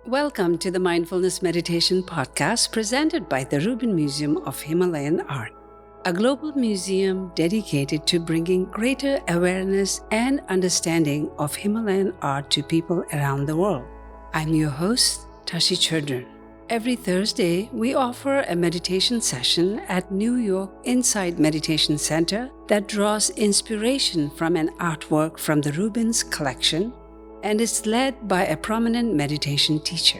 Welcome to the Mindfulness Meditation Podcast presented by the Rubin Museum of Himalayan Art, a global museum dedicated to bringing greater awareness and understanding of Himalayan art to people around the world. I'm your host, Tashi Chudran. Every Thursday, we offer a meditation session at New York Inside Meditation Center that draws inspiration from an artwork from the Rubin's collection and is led by a prominent meditation teacher.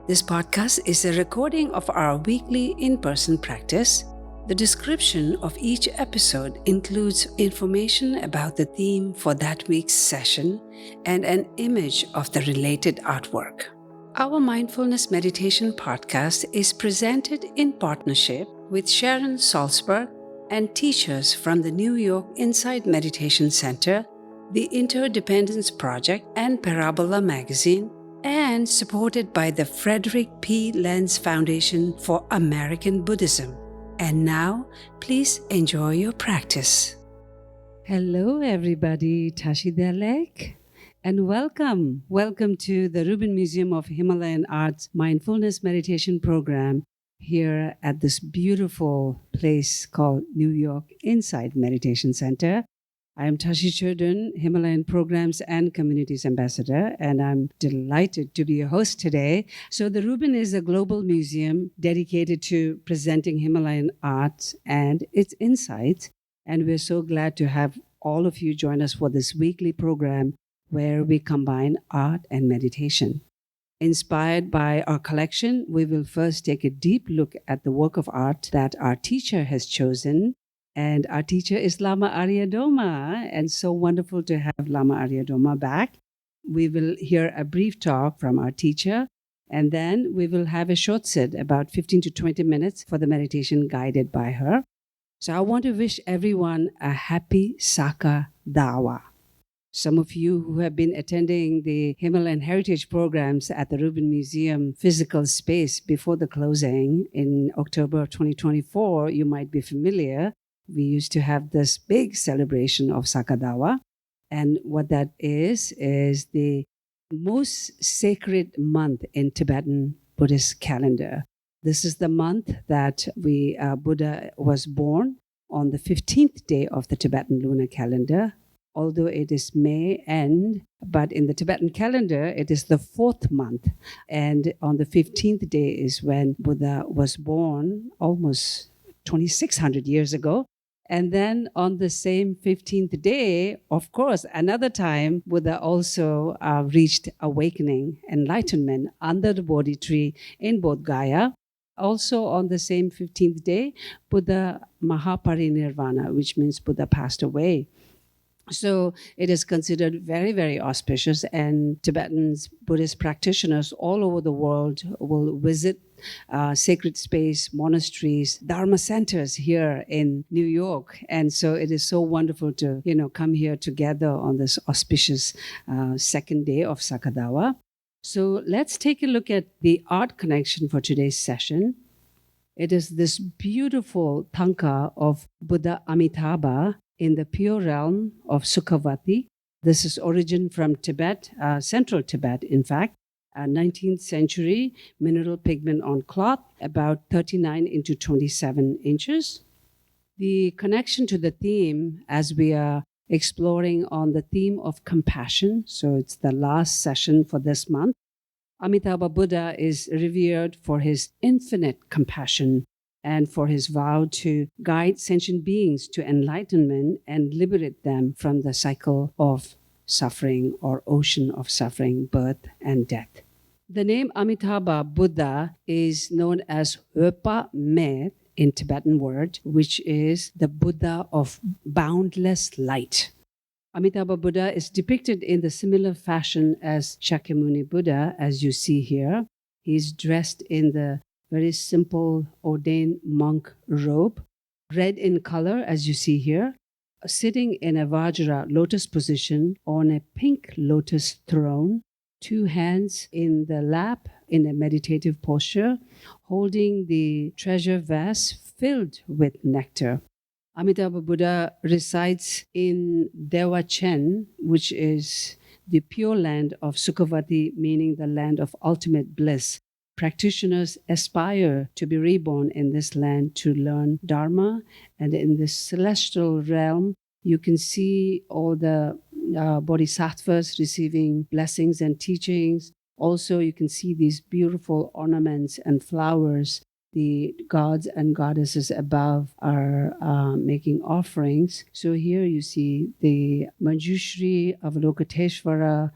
This podcast is a recording of our weekly in-person practice. The description of each episode includes information about the theme for that week's session and an image of the related artwork. Our Mindfulness Meditation Podcast is presented in partnership with Sharon Salzberg and teachers from the New York Inside Meditation Center, the Interdependence Project, and Parabola Magazine, and supported by the Frederick P. Lenz Foundation for American Buddhism. And now, please enjoy your practice. Hello, everybody. Tashi Delek. And welcome. Welcome to the Rubin Museum of Himalayan Art's Mindfulness Meditation Program here at this beautiful place called New York Inside Meditation Center. I'm Tashi Chudran, Himalayan Programs and Communities Ambassador, and I'm delighted to be your host today. So the Rubin is a global museum dedicated to presenting Himalayan art and its insights, and we're so glad to have all of you join us for this weekly program where we combine art and meditation. Inspired by our collection, we will first take a deep look at the work of art that our teacher has chosen. And our teacher is Lama Aria Drolma, and so wonderful to have Lama Aria Drolma back. We will hear a brief talk from our teacher, and then we will have a short sit, about 15 to 20 minutes, for the meditation guided by her. So I want to wish everyone a happy Saka Dawa. Some of you who have been attending the Himalayan Heritage Programs at the Rubin Museum physical space before the closing in October of 2024, you might be familiar. We used to have this big celebration of Sakadawa. And what that is the most sacred month in Tibetan Buddhist calendar. This is the month that Buddha was born on the 15th day of the Tibetan lunar calendar. Although it is May end, but in the Tibetan calendar, it is the 4th month. And on the 15th day is when Buddha was born, almost 2,600 years ago. And then on the same 15th day, of course, another time, Buddha also reached awakening, enlightenment under the Bodhi tree in Bodh Gaya. Also on the same 15th day, Buddha Mahaparinirvana, which means Buddha passed away. So it is considered very, very auspicious, and Tibetans, Buddhist practitioners all over the world will visit sacred space, monasteries, Dharma centers here in New York. And so it is so wonderful to, come here together on this auspicious second day of Sakadawa. So let's take a look at the art connection for today's session. It is this beautiful tanka of Buddha Amitabha in the pure realm of Sukhavati. This is origin from Tibet, central Tibet, in fact. 19th century mineral pigment on cloth, about 39 into 27 inches. The connection to the theme, as we are exploring on the theme of compassion, so it's the last session for this month. Amitabha Buddha is revered for his infinite compassion and for his vow to guide sentient beings to enlightenment and liberate them from the cycle of suffering or ocean of suffering, birth and death. The name Amitabha Buddha is known as Höpa Met in Tibetan word, which is the Buddha of boundless light. Amitabha Buddha is depicted in the similar fashion as Shakyamuni Buddha, as you see here. He is dressed in the very simple ordained monk robe, red in color, as you see here, sitting in a Vajra lotus position on a pink lotus throne, 2 hands in the lap in a meditative posture, holding the treasure vase filled with nectar. Amitabha Buddha resides in Dewa Chen, which is the Pure Land of Sukhavati, meaning the land of ultimate bliss. Practitioners aspire to be reborn in this land to learn Dharma, and in this celestial realm, you can see all the bodhisattvas receiving blessings and teachings. Also, you can see these beautiful ornaments and flowers. The gods and goddesses above are making offerings. So here you see the Manjushri, Avalokiteshvara,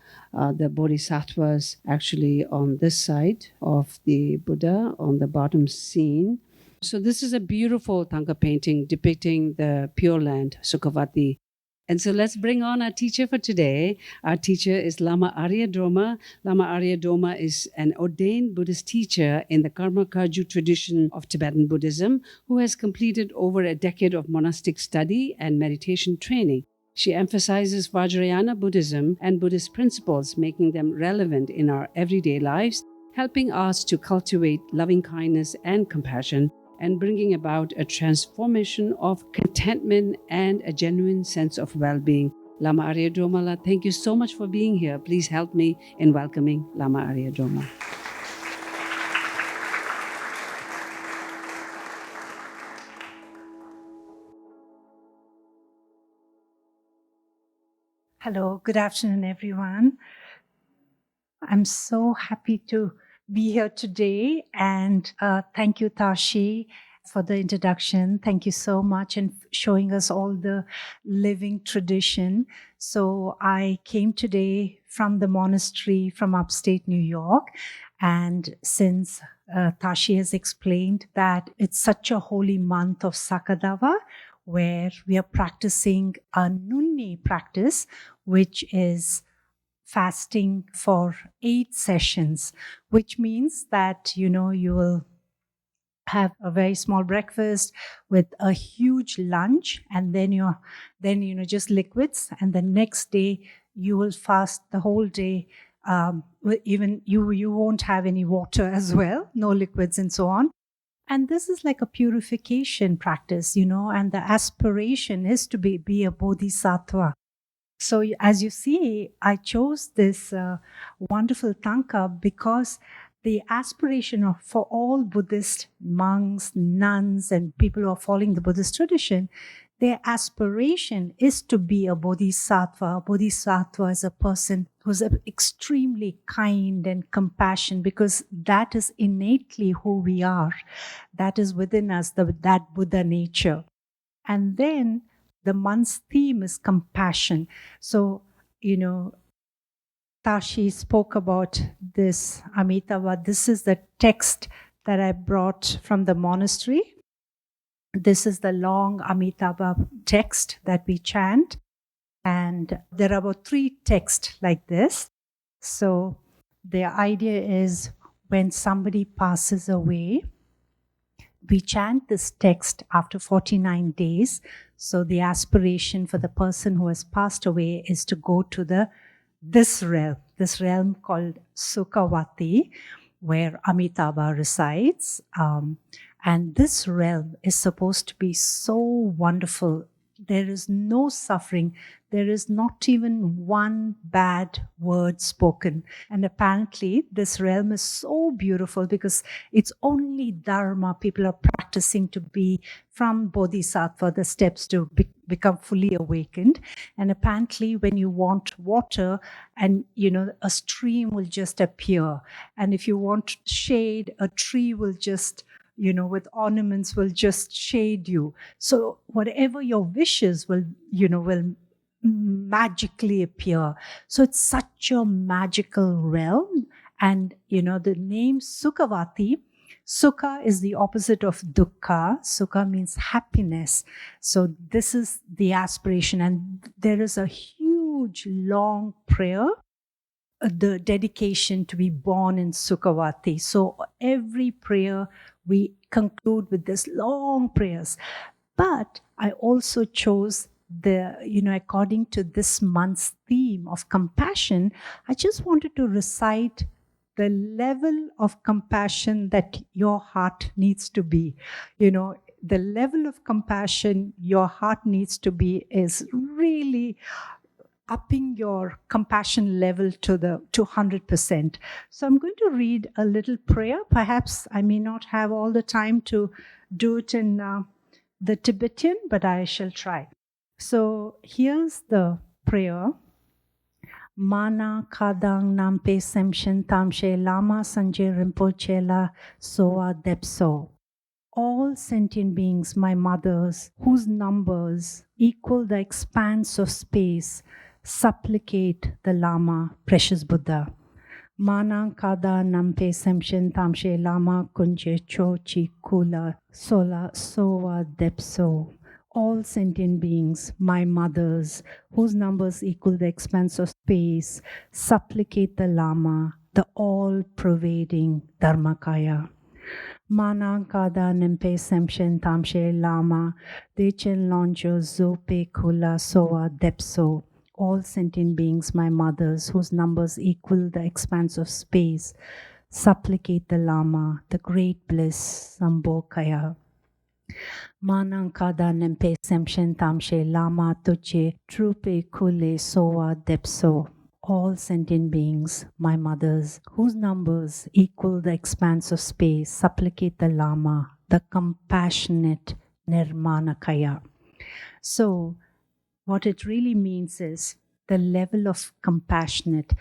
the bodhisattvas actually on this side of the Buddha on the bottom scene. So this is a beautiful Thangka painting depicting the Pure Land, Sukhavati. And so let's bring on our teacher for today. Our teacher is Lama Aria Drolma. Lama Aria Drolma is an ordained Buddhist teacher in the Karma Kagyu tradition of Tibetan Buddhism who has completed over a decade of monastic study and meditation training. She emphasizes Vajrayana Buddhism and Buddhist principles, making them relevant in our everyday lives, helping us to cultivate loving kindness and compassion, and bringing about a transformation of contentment and a genuine sense of well-being. Lama Aria Drolma, thank you so much for being here. Please help me in welcoming Lama Aria Drolma. Hello, good afternoon, everyone. I'm so happy to be here today, and thank you, Tashi, for the introduction. Thank you so much and showing us all the living tradition. So I came today from the monastery from upstate New York, and since Tashi has explained that it's such a holy month of Sakadava, where we are practicing a Nunni practice, which is fasting for 8 sessions, which means that, you will have a very small breakfast with a huge lunch, and then just liquids, and the next day you will fast the whole day. Even you won't have any water as well, no liquids and so on. And this is like a purification practice, and the aspiration is to be a bodhisattva. So as you see, I chose this wonderful tanka because the aspiration for all Buddhist monks, nuns, and people who are following the Buddhist tradition, their aspiration is to be a bodhisattva. A bodhisattva is a person who's extremely kind and compassionate, because that is innately who we are. That is within us, that Buddha nature. And then the month's theme is compassion. So, Tashi spoke about this Amitabha. This is the text that I brought from the monastery. This is the long Amitabha text that we chant. And there are about 3 texts like this. So the idea is when somebody passes away, we chant this text after 49 days. So the aspiration for the person who has passed away is to go to this realm called Sukhavati, where Amitabha resides. And this realm is supposed to be so wonderful. There is no suffering. There is not even one bad word spoken. And apparently, this realm is so beautiful because it's only Dharma people are practicing to be from Bodhisattva, the steps to become fully awakened. And apparently, when you want water, and a stream will just appear. And if you want shade, a tree will just with ornaments will just shade you. So whatever your wishes will magically appear. So it's such a magical realm. And, the name Sukhavati, Sukha is the opposite of dukkha. Sukha means happiness. So this is the aspiration. And there is a huge, long prayer, the dedication to be born in Sukhavati. So every prayer we conclude with this long prayers. But I also chose according to this month's theme of compassion, I just wanted to recite the level of compassion that your heart needs to be. The level of compassion your heart needs to be is really upping your compassion level to 100%. So I'm going to read a little prayer. Perhaps I may not have all the time to do it in the Tibetan, but I shall try. So here's the prayer. Mana kadang nampe semshin tamshe lama sanje rinpoche la soa depso. All sentient beings, my mothers, whose numbers equal the expanse of space, supplicate the Lama, precious Buddha. Mana kada nampe semshin tamshe lama kunje chochi kula sola soa depso. All sentient beings, my mothers, whose numbers equal the expanse of space, supplicate the Lama, the all-pervading Dharmakaya. Mana kada nempe semshen tamshe lama, dechen lonjo zope kula soa depso. All sentient beings, my mothers, whose numbers equal the expanse of space, supplicate the Lama, the great bliss, Sambhokaya. Manang kada nempe semshen tamshe lama tuche trupe kule soa depso. All sentient beings, my mothers, whose numbers equal the expanse of space, supplicate the Lama, the compassionate Nirmanakaya. So, what it really means is the level of compassionate.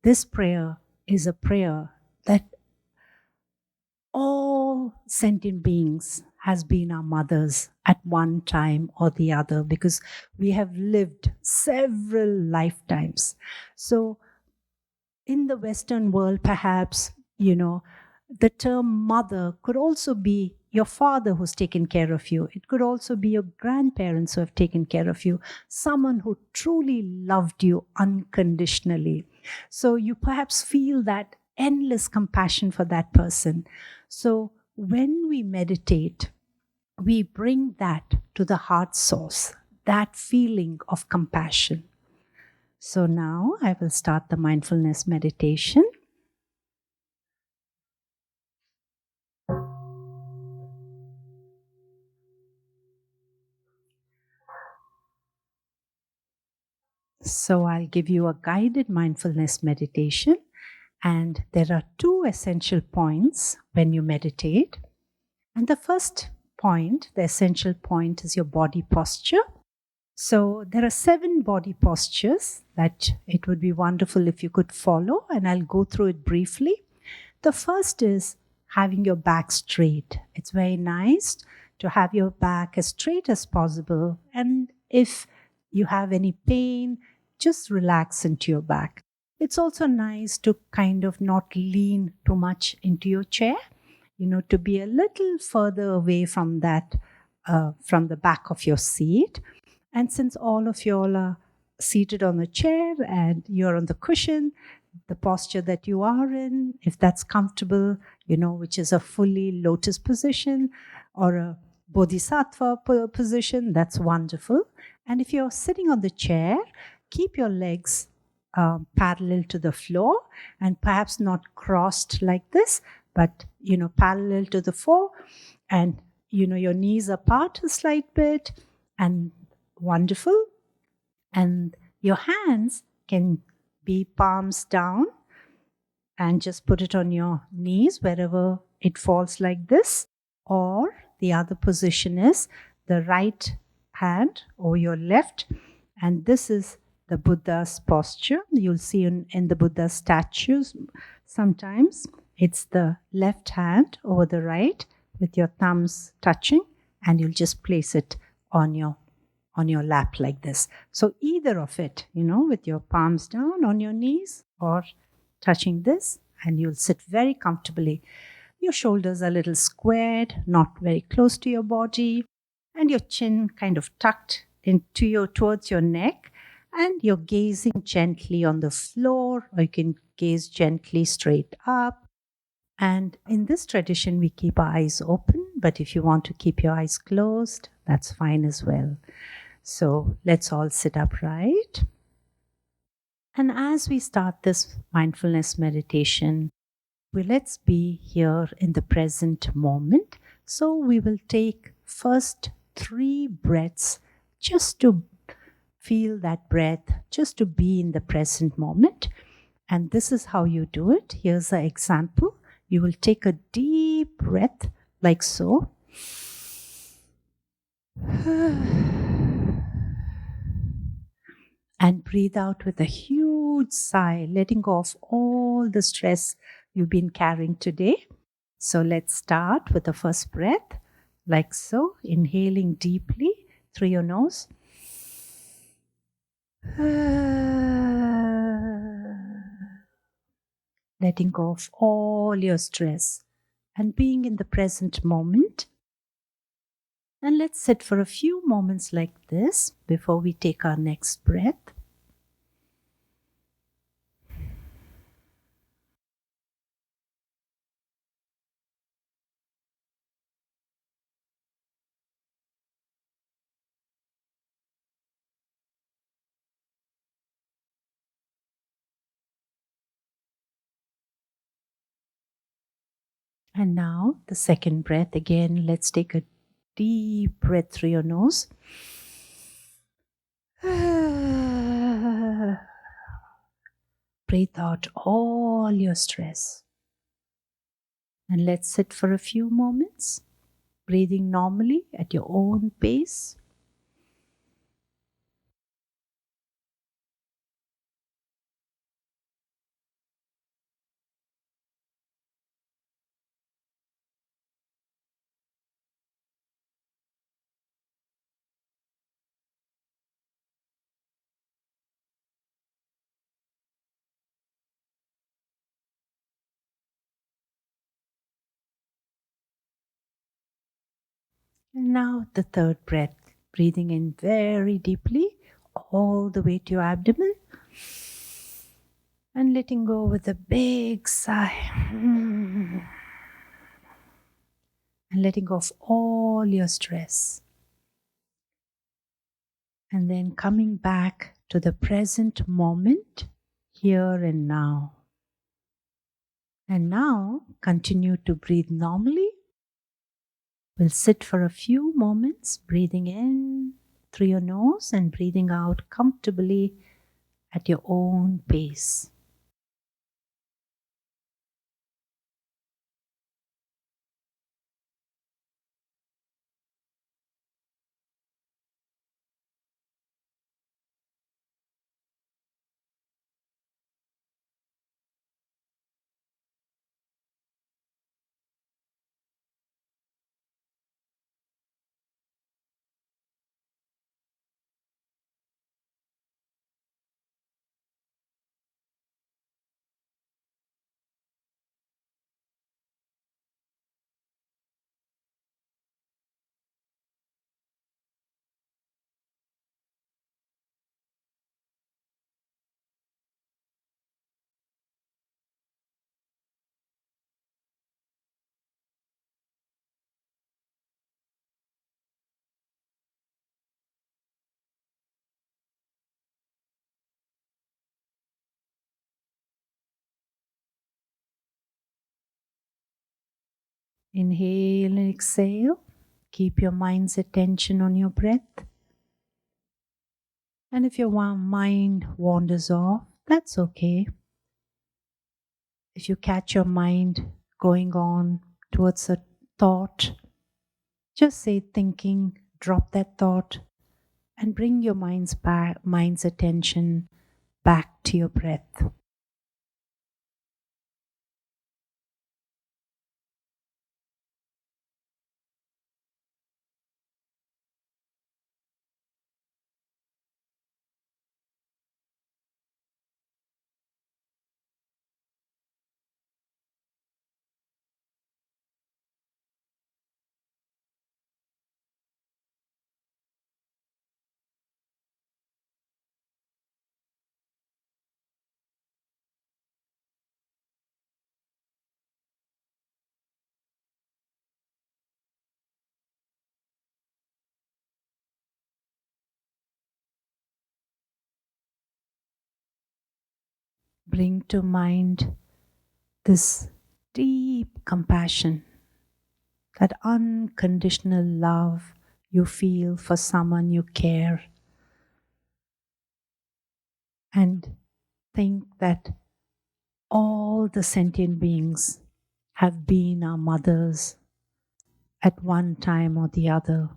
This prayer is a prayer that all sentient beings has been our mothers at one time or the other, because we have lived several lifetimes. So in the Western world, perhaps, the term mother could also be your father who's taken care of you. It could also be your grandparents who have taken care of you, someone who truly loved you unconditionally. So you perhaps feel that endless compassion for that person. So when we meditate, we bring that to the heart source, that feeling of compassion. So now I will start the mindfulness meditation. So I'll give you a guided mindfulness meditation. And there are two essential points when you meditate. And the first point, the essential point, is your body posture. So there are 7 body postures that it would be wonderful if you could follow, and I'll go through it briefly. The first is having your back straight. It's very nice to have your back as straight as possible. And if you have any pain, just relax into your back. It's also nice to kind of not lean too much into your chair, to be a little further away from that, from the back of your seat. And since all of you all are seated on the chair and you're on the cushion, the posture that you are in, if that's comfortable, which is a fully lotus position or a bodhisattva position, that's wonderful. And if you're sitting on the chair, keep your legs parallel to the floor and perhaps not crossed like this, but, parallel to the floor, and, your knees apart a slight bit, and wonderful. And your hands can be palms down and just put it on your knees wherever it falls like this. Or the other position is the right hand over your left. And this is the Buddha's posture. You'll see in the Buddha statues sometimes it's the left hand over the right with your thumbs touching, and you'll just place it on your lap like this. So either of it, with your palms down on your knees or touching this, and you'll sit very comfortably. Your shoulders are a little squared, not very close to your body, and your chin kind of tucked towards your neck, and you're gazing gently on the floor, or you can gaze gently straight up. And in this tradition, we keep our eyes open, but if you want to keep your eyes closed, that's fine as well. So let's all sit upright. And as we start this mindfulness meditation, let's be here in the present moment. So we will take first 3 breaths just to feel that breath, just to be in the present moment. And this is how you do it. Here's an example. You will take a deep breath like so. And breathe out with a huge sigh, letting go of all the stress you've been carrying today. So let's start with the first breath, like so, inhaling deeply through your nose. Letting go of all your stress and being in the present moment. And let's sit for a few moments like this before we take our next breath. And now the second breath again. Let's take a deep breath through your nose. Breathe out all your stress. And let's sit for a few moments, breathing normally at your own pace. And now the third breath, breathing in very deeply all the way to your abdomen and letting go with a big sigh. And letting go of all your stress. And then coming back to the present moment, here and now. And now continue to breathe normally. We'll sit for a few moments, breathing in through your nose and breathing out comfortably at your own pace. Inhale and exhale. Keep your mind's attention on your breath. And if your mind wanders off, that's okay. If you catch your mind going on towards a thought, just say thinking, drop that thought, and bring your mind's attention back to your breath. Bring to mind this deep compassion, that unconditional love you feel for someone you care. and think that all the sentient beings have been our mothers at one time or the other,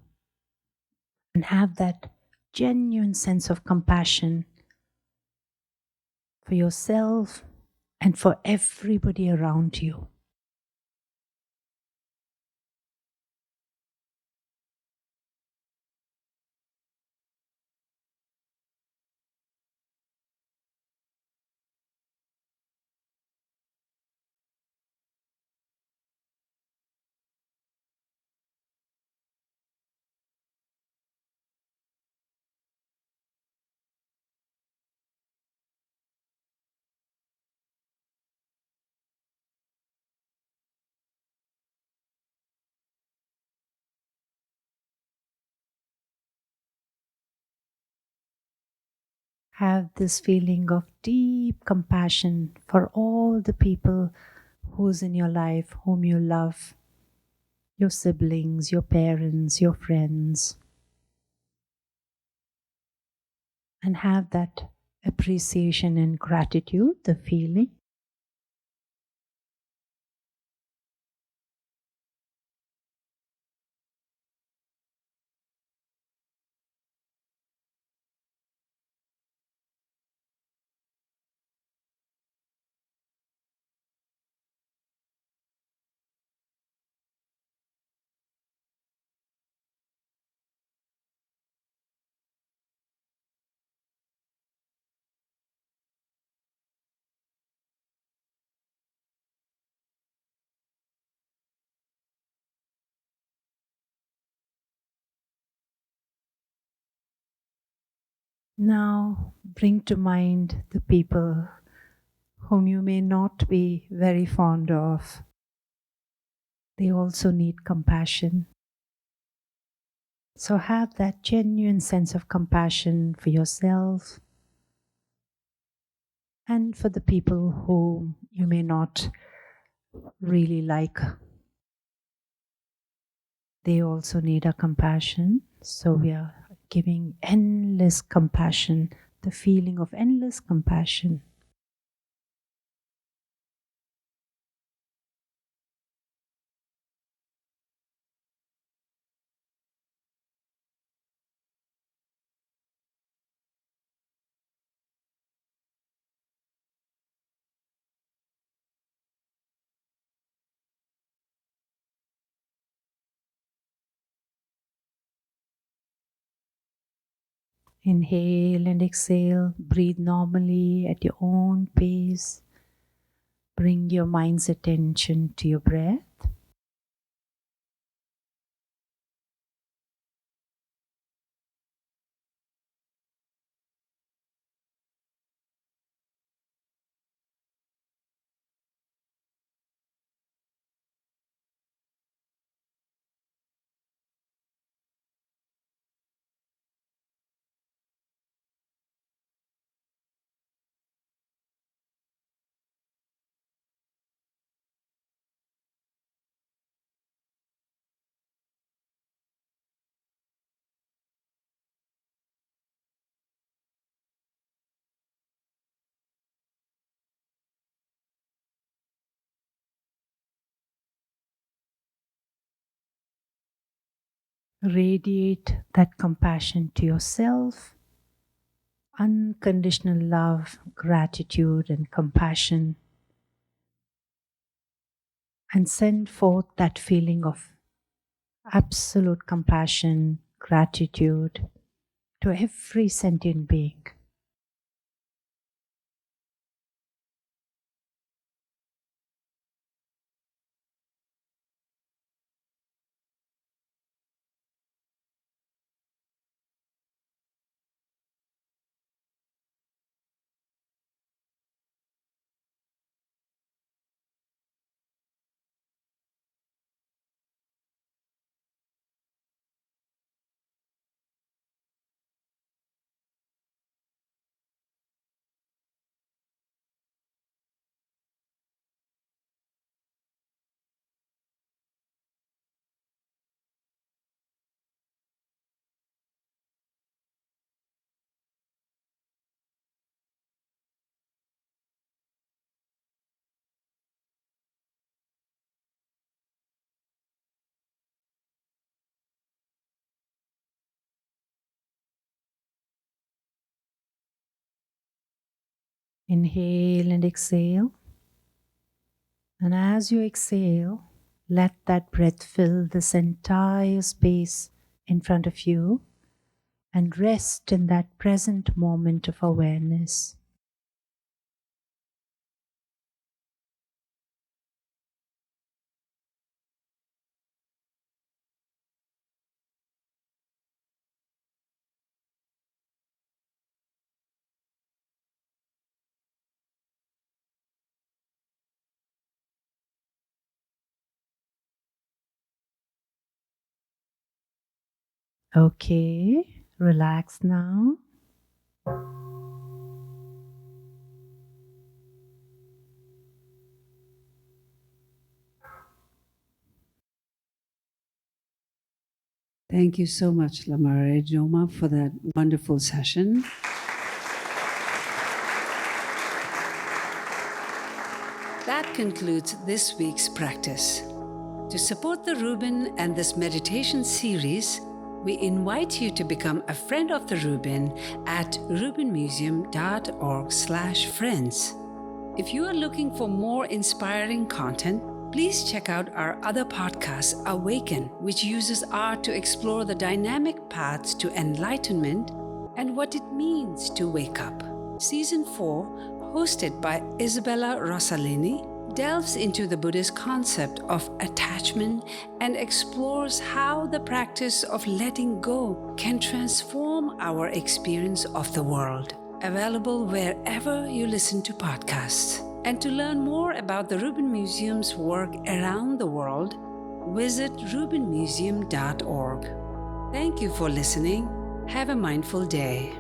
and have that genuine sense of compassion for yourself and for everybody around you. Have this feeling of deep compassion for all the people who's in your life, whom you love, your siblings, your parents, your friends, and have that appreciation and gratitude, the feeling. Now bring to mind the people whom you may not be very fond of. They also need compassion. So have that genuine sense of compassion for yourself and for the people whom you may not really like. They also need our compassion. So we are giving endless compassion, the feeling of endless compassion. Inhale and exhale. Breathe normally at your own pace. Bring your mind's attention to your breath. Radiate that compassion to yourself, unconditional love, gratitude, and compassion, and send forth that feeling of absolute compassion, gratitude to every sentient being. Inhale and exhale. And as you exhale, let that breath fill this entire space in front of you and rest in that present moment of awareness. Okay, relax now. Thank you so much, Lama Aria Drolma, for that wonderful session. That concludes this week's practice. To support the Rubin and this meditation series, we invite you to become a friend of the Rubin at rubinmuseum.org/friends. If you are looking for more inspiring content, please check out our other podcast, Awaken, which uses art to explore the dynamic paths to enlightenment and what it means to wake up. Season 4, hosted by Isabella Rossellini, delves into the Buddhist concept of attachment and explores how the practice of letting go can transform our experience of the world. Available wherever you listen to podcasts. And to learn more about the Rubin Museum's work around the world, visit rubinmuseum.org. Thank you for listening. Have a mindful day.